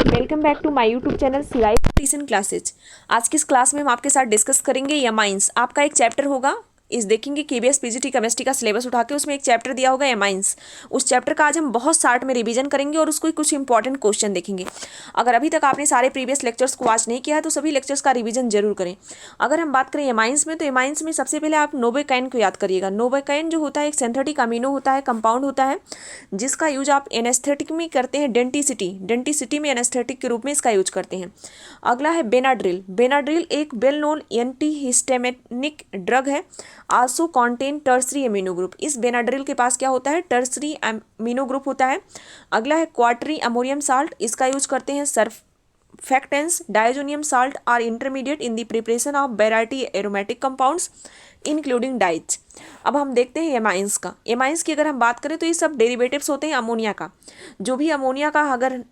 Welcome back to my YouTube channel सिवाई tuition classes. आज की इस क्लास में हम आपके साथ डिस्कस करेंगे एमाइंस। आपका एक चैप्टर होगा, इस देखेंगे केबीएस पीजीटी केमिस्ट्री का सिलेबस उठा के उसमें एक चैप्टर दिया होगा एमाइंस। उस चैप्टर का आज हम बहुत शार्ट में रिवीजन करेंगे और उसको कुछ इंपॉर्टेंट क्वेश्चन देखेंगे। अगर अभी तक आपने सारे प्रीवियस लेक्चर्स को वॉच नहीं किया है तो सभी लेक्चर्स का रिवीजन जरूर करें। अगर हम बात करें एमाइंस में, तो एमाइंस में सबसे पहले आप नोवेकाइन को याद करिएगा। नोवेकाइन जो होता है एक सिंथेटिक अमीनो होता है, कंपाउंड होता है, जिसका यूज आप एनेस्थेटिक में करते हैं। डेंटिसिटी में एनेस्थेटिक के रूप में इसका यूज करते हैं। अगला है बेनाड्रिल। बेनाड्रिल एक well known antihistaminic drug है, also contain tertiary amino group. इस बेनाड्रिल के पास क्या होता है, टर्सरी एमिनो ग्रुप होता है। अगला है क्वार्टरी अमोनियम साल्ट, इसका यूज करते हैं surfactants. Diazonium salt are intermediate in the preparation of variety aromatic compounds including dyes. अब हम देखते हैं एमाइंस का। एमाइंस की अगर हम बात करें तो ये सब डेरिवेटिव्स होते हैं अमोनिया का। जो भी अमोनिया का अगर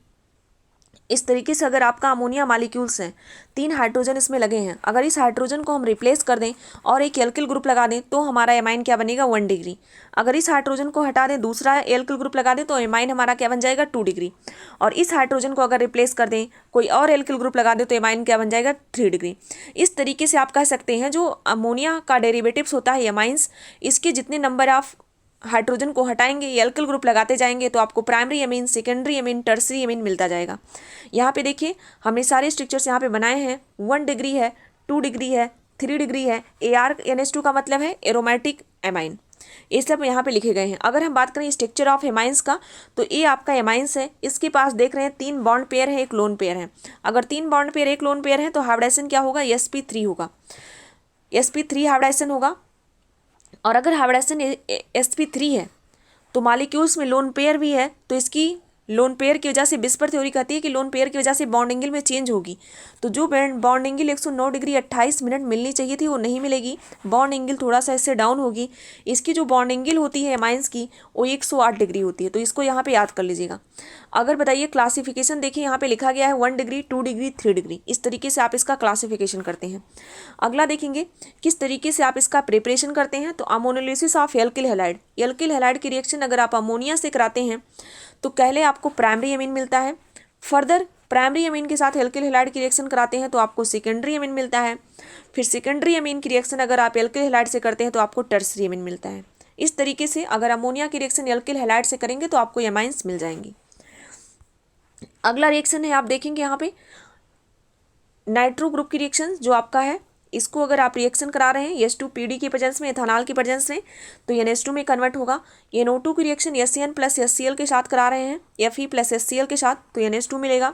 इस तरीके से अगर आपका अमोनिया मॉलिक्यूल्स हैं, 3 हाइड्रोजन इसमें लगे हैं, अगर इस हाइड्रोजन को हम रिप्लेस कर दें और एक एल्किल ग्रुप लगा दें तो हमारा एमाइन क्या बनेगा, 1 डिग्री। अगर इस हाइड्रोजन को हटा दें, दूसरा एल्किल ग्रुप लगा दें तो एमाइन हमारा क्या बन जाएगा, 2 डिग्री। और इस हाइड्रोजन को अगर रिप्लेस कर दें, कोई और एल्किल ग्रुप लगा दें तो एमाइन क्या बन जाएगा, 3 डिग्री। इस तरीके से आप कह सकते हैं जो अमोनिया का डेरिवेटिव्स होता है एमाइंस, इसके जितने नंबर ऑफ हाइड्रोजन को हटाएंगे, एल्किल ग्रुप लगाते जाएंगे तो आपको primary amine, secondary amine, tertiary amine मिलता जाएगा। यहाँ पे देखिए हमने सारे स्ट्रक्चर्स यहाँ पे बनाए हैं। 1 डिग्री है, 2 डिग्री है, 3 डिग्री है। ArNH2 का मतलब है एरोमेटिक एमाइन। ये सब यहाँ पे लिखे गए हैं। अगर हम बात करें स्ट्रक्चर ऑफ एमाइंस का, तो ये आपका एमाइंस है। इसके पास देख रहे हैं 3 बॉन्ड पेयर है, 1 लोन पेयर है। अगर 3 बॉन्ड पेयर 1 लोन पेयर है तो हाइब्रिडाइजेशन क्या होगा, sp3 होगा। sp3 हाइब्रिडाइजेशन होगा। और अगर हाइब्रिडाइजेशन sp3 है तो मॉलिक्यूल्स में लोन पेयर भी है, तो इसकी लोन पेयर की वजह से विस्पर थ्योरी कहती है कि लोन पेयर की वजह से बॉन्ड एंगल में चेंज होगी। तो जो बॉन्ड एंगल 109 डिग्री 28 मिनट मिलनी चाहिए थी वो नहीं मिलेगी, बॉन्ड एंगल थोड़ा सा इससे डाउन होगी। इसकी जो बॉन्ड एंगल होती है एमाइंस की वो 108 डिग्री होती है, तो इसको यहाँ पे याद कर लीजिएगा। अगर बताइए क्लासिफिकेशन देखिए, यहाँ पे लिखा गया है 1 डिग्री, 2 डिग्री, 3 डिग्री। इस तरीके से आप इसका क्लासिफिकेशन करते हैं। अगला देखेंगे किस तरीके से आप इसका प्रिपरेशन करते हैं। तो ammonolysis of alkyl halide. Alkyl halide की रिएक्शन अगर आप अमोनिया से कराते हैं तो पहले आपको प्राइमरी एमीन मिलता है। फर्दर प्राइमरी एमीन के साथ एल्किल हैलाइड की रिएक्शन कराते हैं तो आपको सेकेंडरी एमीन मिलता है। फिर सेकेंडरी एमीन की रिएक्शन अगर आप एल्किल हैलाइड से करते हैं तो आपको टर्सरी एमीन मिलता है। इस तरीके से अगर अमोनिया की रिएक्शन एल्किल हैलाइड से करेंगे तो आपको एमाइंस मिल जाएंगी। अगला रिएक्शन है, आप देखेंगे यहाँ पे नाइट्रो ग्रुप की रिएक्शन जो आपका है, इसको अगर आप रिएक्शन करा रहे हैं H2PD की प्रेजेंस में, एथेनॉल की प्रेजेंस में, तो NH2 में कन्वर्ट होगा। NO2 की रिएक्शन SCN प्लस HCl के साथ करा रहे हैं, Fe प्लस HCl के साथ, तो NH2 मिलेगा।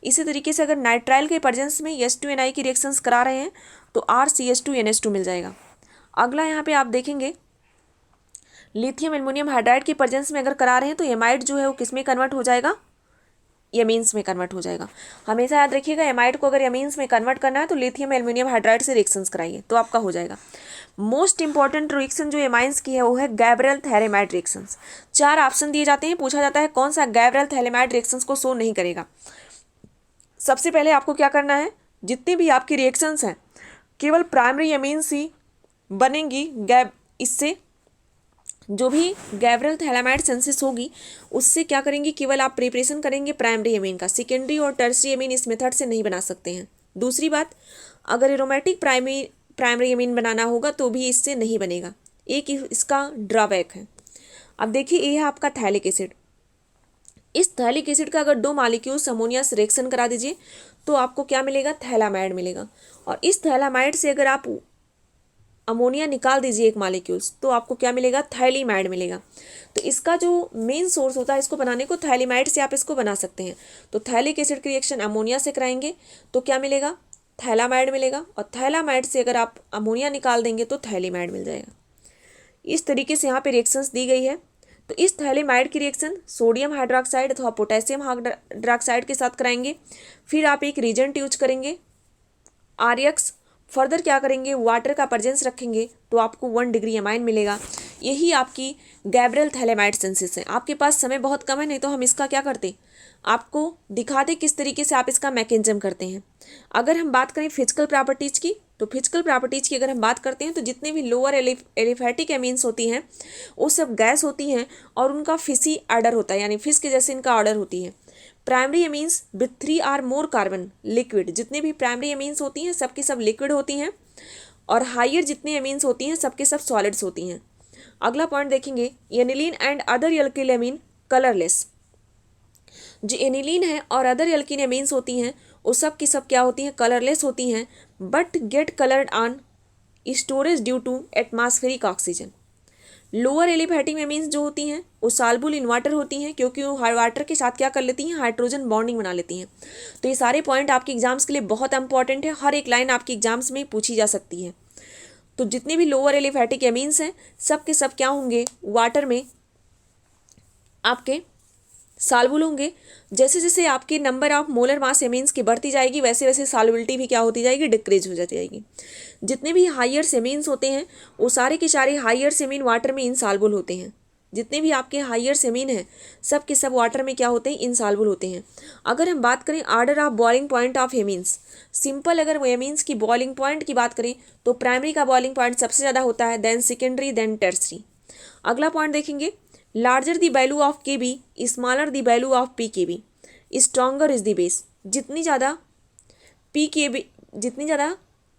इसी तरीके से अगर नाइट्राइल के प्रेजेंस में H2Ni की रिएक्शंस करा रहे हैं तो RCH2NH2 मिल जाएगा। अगला यहाँ पे आप देखेंगे लिथियम एल्युमिनियम हाइड्राइड की प्रेजेंस में अगर करा रहे हैं तो एमाइड जो है वो किस में कन्वर्ट हो जाएगा, एमीन्स में कन्वर्ट हो जाएगा। हमेशा याद रखिएगा एमाइड को अगर एमीन्स में कन्वर्ट करना है तो लिथियम एल्युमिनियम हाइड्राइड से रिएक्शंस कराइए तो आपका हो जाएगा। मोस्ट इंपॉर्टेंट रिएक्शन जो एमाइंस की है वो है गैब्रियल थैलेमाइड रिएक्शंस। 4 ऑप्शन दिए जाते हैं, पूछा जाता है कौन सा गैब्रियल थैलेमाइड रिएक्शंस को शो नहीं करेगा। सबसे पहले आपको क्या करना है, जितनी भी आपकी रिएक्शंस हैं केवल प्राइमरी एमीन्स ही बनेंगी। इससे जो भी गैब्रियल थैलेमाइड सिंथेसिस होगी उससे क्या करेंगे, केवल आप प्रिपरेशन करेंगे प्राइमरी एमीन का। सेकेंडरी और टर्सरी एमीन इस मेथड से नहीं बना सकते हैं। दूसरी बात, अगर एरोमेटिक प्राइमरी एमीन बनाना होगा तो भी इससे नहीं बनेगा, एक इसका ड्रॉबैक है। अब देखिए ये है आपका थैलिक एसिड। इस थैलिक एसिड का अगर 2 मॉलिक्यूल्स अमोनिया से रिएक्शन करा दीजिए तो आपको क्या मिलेगा, थैलामाइड मिलेगा। और इस थैलामाइड से अगर आप अमोनिया निकाल दीजिए 1 मॉलिक्यूल्स तो आपको क्या मिलेगा, थैलीमाइड मिलेगा। तो इसका जो मेन सोर्स होता है इसको बनाने को, थैलीमाइड से आप इसको बना सकते हैं। तो थैलिक एसिड की रिएक्शन अमोनिया से कराएंगे तो क्या मिलेगा, थैलामाइड मिलेगा। और थैलामाइड से अगर आप अमोनिया निकाल देंगे तो थैलीमाइड मिल जाएगा। इस तरीके से यहाँ पे रिएक्शंस दी गई है। तो इस थैलीमाइड की रिएक्शन सोडियम हाइड्रोक्साइड अथवा पोटेशियम हाइड्रोक्साइड के साथ कराएंगे। फिर आप एक रिएजेंट यूज करेंगे RX। फर्दर क्या करेंगे, वाटर का प्रेजेंस रखेंगे तो आपको 1 डिग्री एमाइन मिलेगा। यही आपकी गैब्रियल थैलेमाइड सिंथेसिस है। आपके पास समय बहुत कम है, नहीं तो हम इसका क्या करते, आपको दिखाते किस तरीके से आप इसका मैकेनिज्म करते हैं। अगर हम बात करें फिजिकल प्रॉपर्टीज़ की, तो फिजिकल प्रॉपर्टीज़ की अगर हम बात करते हैं तो जितने भी लोअर एलिफैटिक एमीन्स होती हैं वो सब गैस होती हैं और उनका फिशी ऑर्डर होता है, यानी फिश के जैसे इनका ऑर्डर होती है। प्राइमरी एमीन्स विथ 3 और मोर कार्बन लिक्विड, जितने भी प्राइमरी एमीन्स होती हैं सबके सब लिक्विड होती हैं, और हायर जितनी एमीन्स होती हैं सबके सब सॉलिड्स होती हैं। अगला पॉइंट देखेंगे, aniline and other alkyl amine colourless. जो एनिलीन है और अदर एल्किन एमीन्स होती हैं वो सब की सब क्या होती हैं, कलरलेस होती हैं, but get coloured on storage due to atmospheric oxygen. Lower aliphatic amines जो होती हैं वो सॉल्युबल इन वाटर होती हैं, क्योंकि वो वाटर के साथ क्या कर लेती हैं, हाइड्रोजन बॉन्डिंग बना लेती हैं। तो ये सारे पॉइंट आपके एग्जाम्स के लिए बहुत इंपॉर्टेंट है, हर एक लाइन आपके एग्जाम्स में पूछी जा सकती है। तो जितने भी लोअर एलिफैटिक एमीन्स हैं सब के सब क्या होंगे, वाटर में आपके सॉल्युबल होंगे। जैसे जैसे आपके number of molar mass amines की बढ़ती जाएगी वैसे वैसे सॉल्युबिलिटी भी क्या होती जाएगी, डिक्रीज हो जाती जाएगी। जितने भी हायर सेमीन्स होते हैं वो सारे के सारे हायर सेमीन वाटर में इनसॉल्युबल होते हैं। जितने भी आपके हायर सेमीन हैं सब के सब वाटर में क्या होते हैं, इनसॉल्युबल होते हैं। अगर हम बात करें order of boiling point of amines, simple अगर वो एमीन्स की बॉइलिंग पॉइंट की बात करें तो प्राइमरी का बॉइलिंग पॉइंट सबसे ज़्यादा होता है, देन सेकेंडरी, देन टर्सरी। अगला पॉइंट देखेंगे, larger the value of K B smaller the value of P K B stronger is the base. जितनी ज़्यादा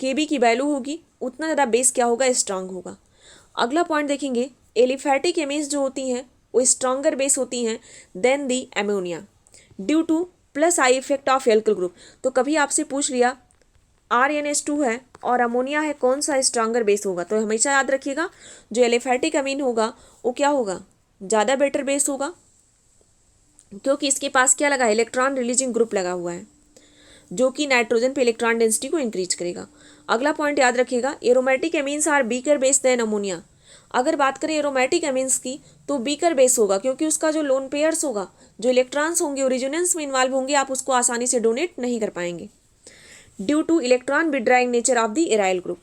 के बी की वैल्यू होगी उतना ज़्यादा बेस क्या होगा, स्ट्रांग होगा। अगला पॉइंट देखेंगे, एलिफैटिक एमीन्स जो होती हैं वो स्ट्रॉन्गर बेस होती हैं than the ammonia due to plus I effect of alkyl group. तो कभी आपसे पूछ लिया RnH2 है और अमोनिया है, कौन सा स्ट्रॉन्गर बेस होगा, तो हमेशा याद रखिएगा जो एलिफैटिक अमीन होगा वो क्या होगा, ज़्यादा बेटर बेस होगा, क्योंकि इसके पास क्या लगा है, इलेक्ट्रॉन रिलीजिंग ग्रुप लगा हुआ है जो कि नाइट्रोजन पे इलेक्ट्रॉन डेंसिटी को इंक्रीज करेगा। अगला पॉइंट याद रखिएगा, aromatic amines are weaker base than ammonia. अगर बात करें एरोमेटिक एमीन्स की तो बीकर बेस होगा, क्योंकि उसका जो लोन पेयर्स होगा, जो इलेक्ट्रॉन्स होंगे वो रेजोनेंस में इन्वॉल्व होंगे, आप उसको आसानी से डोनेट नहीं कर पाएंगे due to electron withdrawing nature of the aryl group.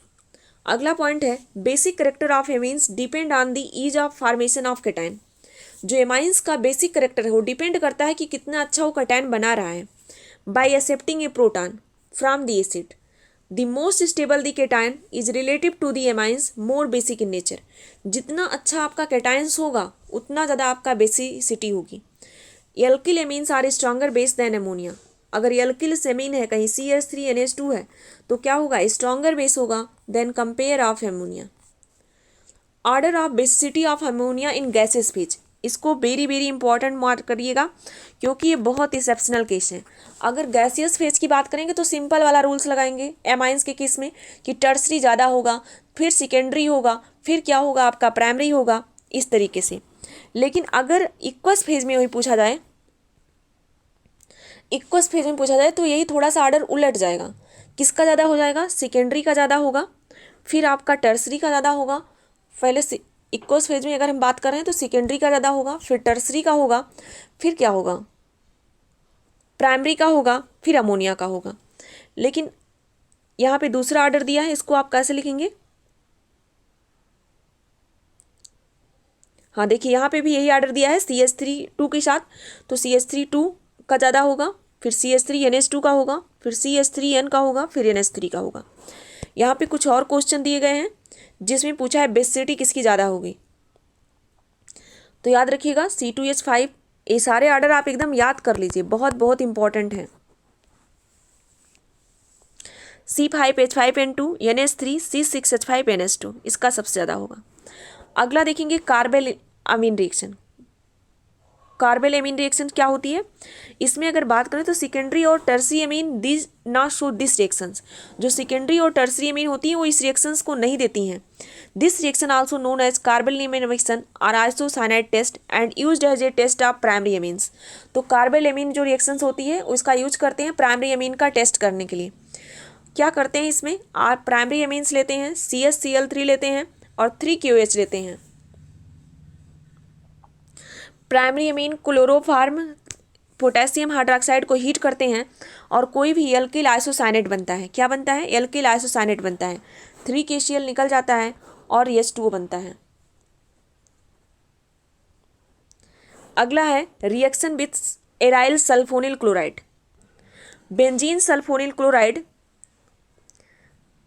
अगला पॉइंट है, basic character of amines depend on the ease of formation of cation. जो एमाइंस का बेसिक करेक्टर है वो डिपेंड करता है कि कितना अच्छा वो कैटायन बना रहा है by accepting a proton from the acid. The most stable the cation is relative to the amines more basic in nature. जितना अच्छा आपका कैटायंस होगा उतना ज़्यादा आपका बेसिसिटी होगी। Alkyl amines are stronger base than ammonia. अगर एल्किल सेमीन है, कहीं CH3NH2 है तो क्या होगा, स्ट्रॉन्गर बेस होगा then compare of ammonia. Order of basicity of ammonia in gases phase, इसको वेरी वेरी इंपॉर्टेंट मार्क करिएगा क्योंकि ये बहुत एक्सेप्शनल केस है। अगर गैसियस फेज की बात करेंगे तो सिंपल वाला रूल्स लगाएंगे एमाइंस के केस में कि टर्सरी ज़्यादा होगा, फिर सेकेंडरी होगा, फिर क्या होगा आपका प्राइमरी होगा, इस तरीके से। लेकिन अगर इक्वस फेज में वही पूछा जाए, इक्वस फेज में पूछा जाए तो यही थोड़ा सा ऑर्डर उलट जाएगा। किसका ज़्यादा हो जाएगा, सेकेंडरी का ज़्यादा होगा, फिर आपका टर्सरी का ज़्यादा होगा। पहले इक्वस फेज में अगर हम बात कर रहे हैं तो सेकेंडरी का ज़्यादा होगा, फिर टर्सरी का होगा, फिर क्या होगा, प्राइमरी का होगा, फिर अमोनिया का होगा। लेकिन यहाँ पे दूसरा ऑर्डर दिया है, इसको आप कैसे लिखेंगे, हाँ देखिए यहाँ पे भी यही ऑर्डर दिया है CH3 के साथ, तो CH3 का ज़्यादा होगा, फिर CH3NH2 का होगा, फिर CH3N का होगा, फिर NH3 का होगा। यहाँ पे कुछ और क्वेश्चन दिए गए हैं जिसमें पूछा है बेसिसिटी किसकी ज़्यादा होगी, तो याद रखिएगा C2H5। ये सारे ऑर्डर आप एकदम याद कर लीजिए, बहुत बहुत इंपॉर्टेंट है। C5H5N2 NH3 C6H5NH2 इसका सबसे ज़्यादा होगा। अगला देखेंगे कार्बेल अमीन रिएक्शन। कार्बेल एमीन रिएक्शन क्या होती है, इसमें अगर बात करें तो सेकेंडरी और tertiary amine this not show this reactions. जो सेकेंडरी और टर्सरी एमीन होती हैं वो इस रिएक्शंस को नहीं देती हैं। This reaction also known as carbylamine reaction or isocyanide test and used as a test of primary amines. तो कार्बेल एमीन जो रिएक्शंस होती है उसका यूज करते हैं प्राइमरी एमीन का टेस्ट करने के लिए। क्या करते हैं इसमें, आप प्राइमरी एमीन्स लेते हैं, CHCl3 लेते हैं और 3KOH लेते हैं। Primary amine chloroform potassium hydroxide को हीट करते हैं और कोई भी एल्किल आइसोसाइनेट बनता है। क्या बनता है, एल्किल आइसोसाइनेट बनता है, 3KCl निकल जाता है और H2O बनता है। अगला है reaction with aryl sulphonyl chloride. Benzene sulphonyl chloride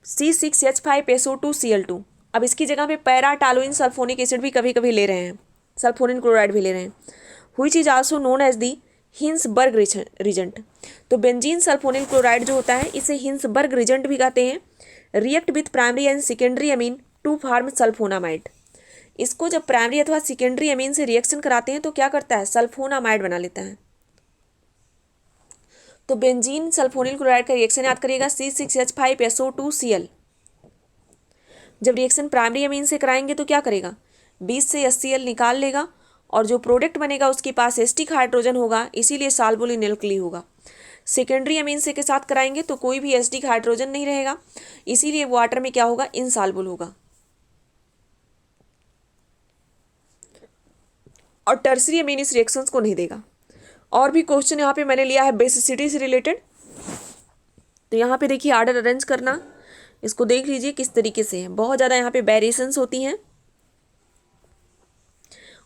C6H5SO2Cl2। अब इसकी जगह पे पैराटोलुइन सल्फोनिक एसिड भी कभी कभी ले रहे हैं, सल्फोनिल क्लोराइड भी ले रहे हैं। Which is also known as the Hinsberg reagent. तो बेंजीन सल्फोनिल क्लोराइड जो होता है इसे हिंसबर्ग रिजेंट भी कहते हैं। React with primary and secondary amine to form sulphonamide. इसको जब प्राइमरी अथवा सेकेंडरी अमीन से रिएक्शन कराते हैं तो क्या करता है, सल्फोनामाइड बना लेता है। तो बेंजीन सल्फोनिल क्लोराइड का रिएक्शन याद करिएगा, C6H5SO2Cl। जब रिएक्शन प्राइमरी अमीन से कराएंगे तो क्या करेगा, 20 से 80L निकाल लेगा और जो प्रोडक्ट बनेगा उसके पास एस्टिक हाइड्रोजन होगा, इसीलिए सॉल्युबल इन एल्कली होगा। सेकेंडरी अमीन से के साथ कराएंगे तो कोई भी एस्टिक हाइड्रोजन नहीं रहेगा, इसीलिए वाटर में क्या होगा, इनसॉल्युबल होगा। और टर्सरी अमीन इस रिएक्शंस को नहीं देगा। और भी क्वेश्चन यहाँ पे मैंने लिया है बेसिसिटी से रिलेटेड। तो यहाँ पे देखिए आर्डर अरेंज करना, इसको देख लीजिए किस तरीके से है, बहुत ज़्यादा यहाँ पे वेरिएशंस होती हैं।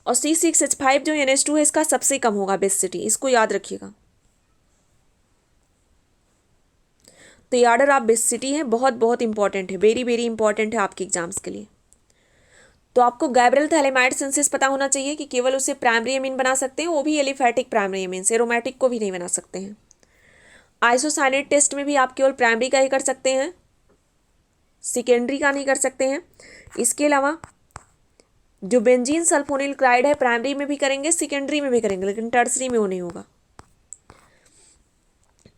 और C6H5 जो NH2 है इसका सबसे कम होगा बेसिसिटी, इसको याद रखिएगा। तो ये आर्डर आप बेसिसिटी है, बहुत बहुत इंपॉर्टेंट है, वेरी वेरी इंपॉर्टेंट है आपके एग्जाम्स के लिए। तो आपको गैब्रियल थैलेमाइड सिंथेसिस पता होना चाहिए कि केवल उसे प्राइमरी अमीन बना सकते हैं, वो भी एलिफैटिक प्राइमरी अमीन से, एरोमेटिक को भी नहीं बना सकते हैं। आइसोसाइनेट टेस्ट में भी आप केवल प्राइमरी का ही कर सकते हैं, सेकेंडरी का नहीं कर सकते हैं। इसके अलावा जो बेंजीन सल्फोनिल क्लोराइड है प्राइमरी में भी करेंगे, सेकेंडरी में भी करेंगे, लेकिन टर्सरी में वो नहीं होगा।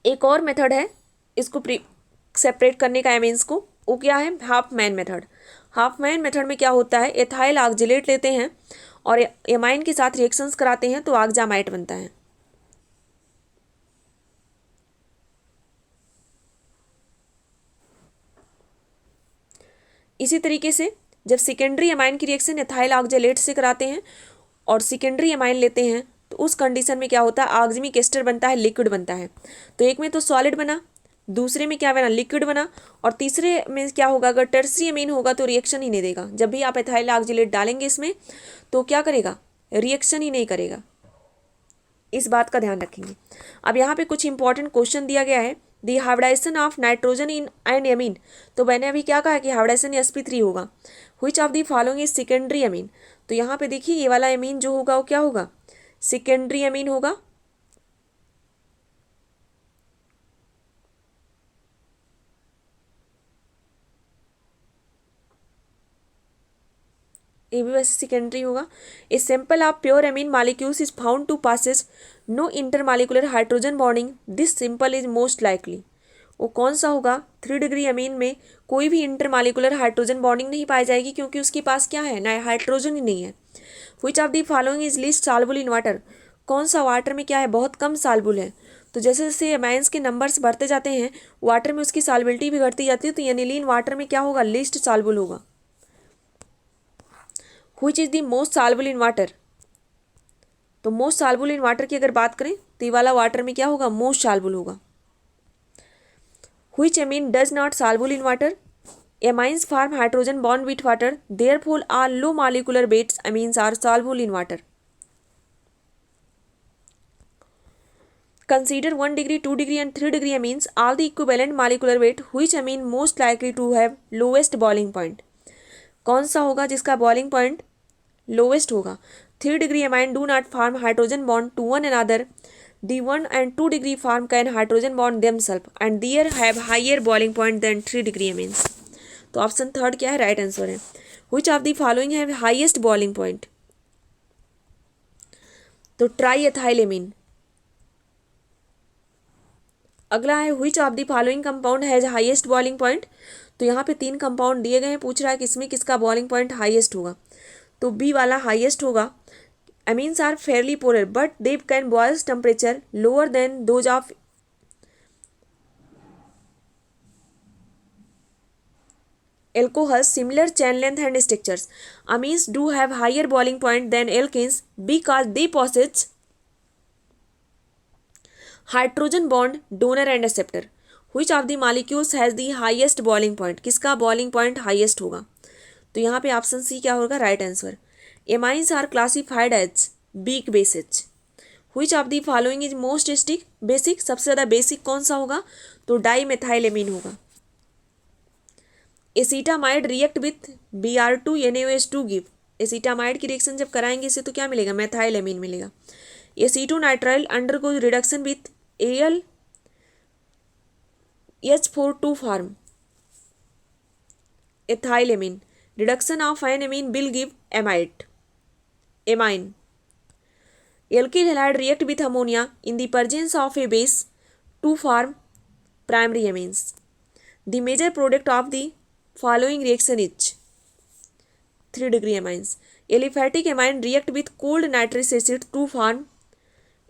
एक और मेथड है इसको सेपरेट करने का एमीन्स को, वो क्या है, हाफमैन मेथड। हाफमैन मेथड में क्या होता है, एथाइल ऑक्जेलेट लेते हैं और एमाइन के साथ रिएक्शंस कराते हैं तो ऑक्जामाइट बनता है। इसी तरीके से जब सेकेंडरी एमाइन की रिएक्शन एथाइल ऑक्जेलेट से कराते हैं और सेकेंडरी एमाइन लेते हैं तो उस कंडीशन में क्या होता है, ऑक्जेमिक एस्टर बनता है, लिक्विड बनता है। तो एक में तो सॉलिड बना, दूसरे में क्या बना, लिक्विड बना, और तीसरे में क्या होगा, अगर टर्सरी अमीन होगा तो रिएक्शन ही नहीं देगा। जब भी आप एथाइल ऑक्जेलेट डालेंगे इसमें तो क्या करेगा, रिएक्शन ही नहीं करेगा, इस बात का ध्यान रखेंगे। अब यहाँ पे कुछ इंपॉर्टेंट क्वेश्चन दिया गया है, the hybridisation of nitrogen in and amine. तो मैंने अभी क्या कहा कि हाइब्रिडाइजेशन sp3 होगा। Which of the following is secondary amine. तो यहाँ पे देखिए ये वाला एमीन जो होगा वो क्या होगा, सेकेंडरी अमीन होगा। ये भी वैसे सेकेंडरी होगा। A sample of pure amine molecules is found to possess no intermolecular hydrogen bonding, this sample is most likely. वो कौन सा होगा, 3 डिग्री अमीन में कोई भी इंटरमालिकुलर हाइड्रोजन बॉन्डिंग नहीं पाई जाएगी क्योंकि उसके पास क्या है, ना हाइड्रोजन ही नहीं है। Which of the following is least soluble in water. कौन सा वाटर में क्या है, बहुत कम सॉल्युबल है। तो जैसे जैसे एमाइंस के नंबर्स बढ़ते जाते हैं वाटर में उसकी सॉल्युबिलिटी भी घटती जाती है, तो एनिलीन वाटर में क्या होगा, लीस्ट सॉल्युबल होगा। Which is the most soluble in water. तो मोस्ट सॉल्युबल इन वाटर की अगर बात करें तो ये वाला वाटर में क्या होगा, मोस्ट सॉल्युबल होगा। Which amine does not soluble in water. Amines form hydrogen bond with water, therefore all low molecular weights amines are soluble in water. Consider 1 degree, 2 degree and 3 degree amines, all the equivalent molecular weight, which amine most likely to have lowest boiling point। कौन सा होगा जिसका boiling point lowest होगा। 3 degree amine do not form hydrogen bond to one another, the 1 and 2 degree form can hydrogen bond themselves and there have higher boiling point than 3 degree amines. तो option third क्या है, right answer है। Which of the following have highest boiling point. तो triethyl amine. अगला है which of the following compound has highest boiling point. तो यहाँ पे 3 कंपाउंड दिए गए हैं, पूछ रहा है कि इसमें किसका बॉइलिंग पॉइंट हाईएस्ट होगा। तो बी वाला हाईएस्ट होगा। amines are fairly polar but they can boil temperature lower than those of alcohols, similar chain length and structures. Amines do have higher boiling point than alkenes because they possess hydrogen bond donor and acceptor. Which of the molecules has the highest boiling point। किसका boiling point highest होगा। तो यहाँ पे option C क्या होगा, right answer. Amines are classified as weak bases. Which of the following is most stick. Basic, सबसे ज़्यादा basic कौन सा होगा, तो डाई मेथाइल एमीन होगा। एसीटामाइड रिएक्ट विथ Br2NaOH2 गिव। एसीटामाइड की रिएक्शन जब कराएंगे इसे तो क्या मिलेगा, मेथाइल एमीन मिलेगा। Acetonitrile undergoes reduction with AlH4 to form ethylamine. Reduction of an amine will give amine. Alkyl halide react with ammonia in the presence of a base to form primary amines. The major product of the following reaction is 3-degree amines. Aliphatic amine react with cold nitric acid to form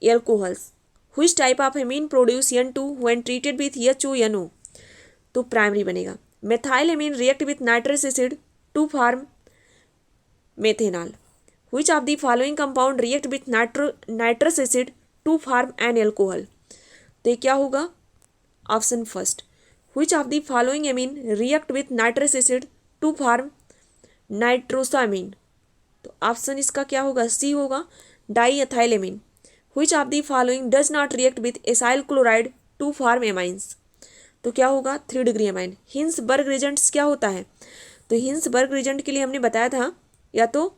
alcohols. Which type of amine produce N2 when treated with HONO? तो primary बनेगा. Methylamine react with nitric acid to form methanol. Which of the following compound react with nitrous acid to form an alcohol? तो ये क्या होगा? Option first. Which of the following amine react with nitrous acid to form नाइट्रोसामीन? तो option इसका क्या होगा? सी होगा, डाईएथाइलेमीन. Which of the following does not react with acyl chloride to form amines? तो क्या होगा? 3-degree amine. हिंसबर्ग रिजेंट्स क्या होता है? तो हिंसबर्ग रिजेंट के लिए हमने बताया था या तो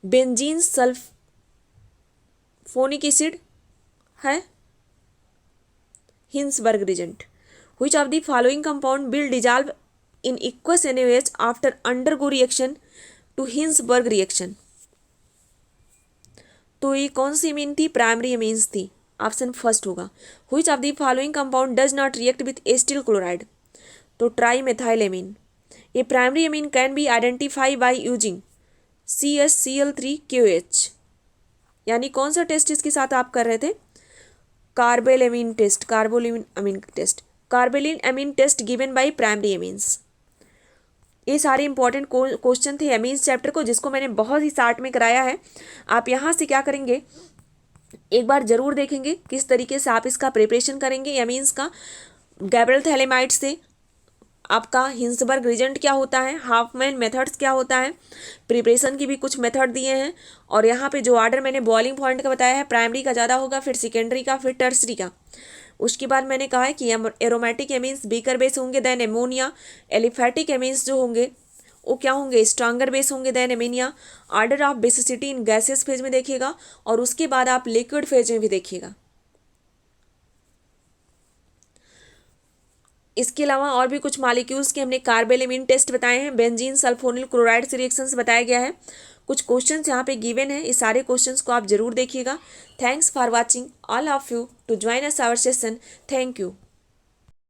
बेंजीन सल्फोनिक एसिड है Hinsberg reagent. Which of the following compound will dissolve in aqueous NaOH after undergo reaction to Hinsberg reaction? तो ये कौन सी अमीन थी? प्राइमरी अमीन्स थी. ऑप्शन फर्स्ट होगा. Which of the following compound does not react with acetyl chloride? तो trimethylamine. A primary amine can be identify by using CH-Cl3KOH. यानी कौन सा टेस्ट इसके साथ आप कर रहे थे? Carbylamine test, carbylamine test, carbylamine test given by primary amines. ये सारे इंपॉर्टेंट क्वेश्चन थे एमीन्स चैप्टर को, जिसको मैंने बहुत ही शार्ट में कराया है. आप यहाँ से क्या करेंगे, एक बार जरूर देखेंगे किस तरीके से आप इसका प्रिपरेशन करेंगे एमीन्स का. गैब्रियल थैलेमाइड से आपका हिंसबर्ग रिजेंट क्या होता है, हाफमैन मेथड्स क्या होता है, प्रिपरेशन की भी कुछ मेथड दिए हैं. और यहाँ पे जो ऑर्डर मैंने बॉइलिंग पॉइंट का बताया है, प्राइमरी का ज़्यादा होगा, फिर सेकेंडरी का, फिर टर्सरी का. उसके बाद मैंने कहा है कि एरोमेटिक एमीन्स वीकर बेस होंगे, देन एमोनिया. एलिफैटिक एमीन्स जो होंगे वो क्या होंगे? स्ट्रांगर बेस होंगे, then ammonia. Order of basicity in gases phase में देखिएगा, और उसके बाद आप लिक्विड फेज में भी देखिएगा. इसके अलावा और भी कुछ मॉलिक्यूल्स के हमने कार्बेलेमीन टेस्ट बताए हैं, बेंजीन सल्फोनिल क्लोराइड से रिएक्शंस बताया गया है. कुछ क्वेश्चंस यहाँ पे गिवन है, इस सारे क्वेश्चंस को आप जरूर देखिएगा. Thanks for watching all of you to join us our session. Thank you.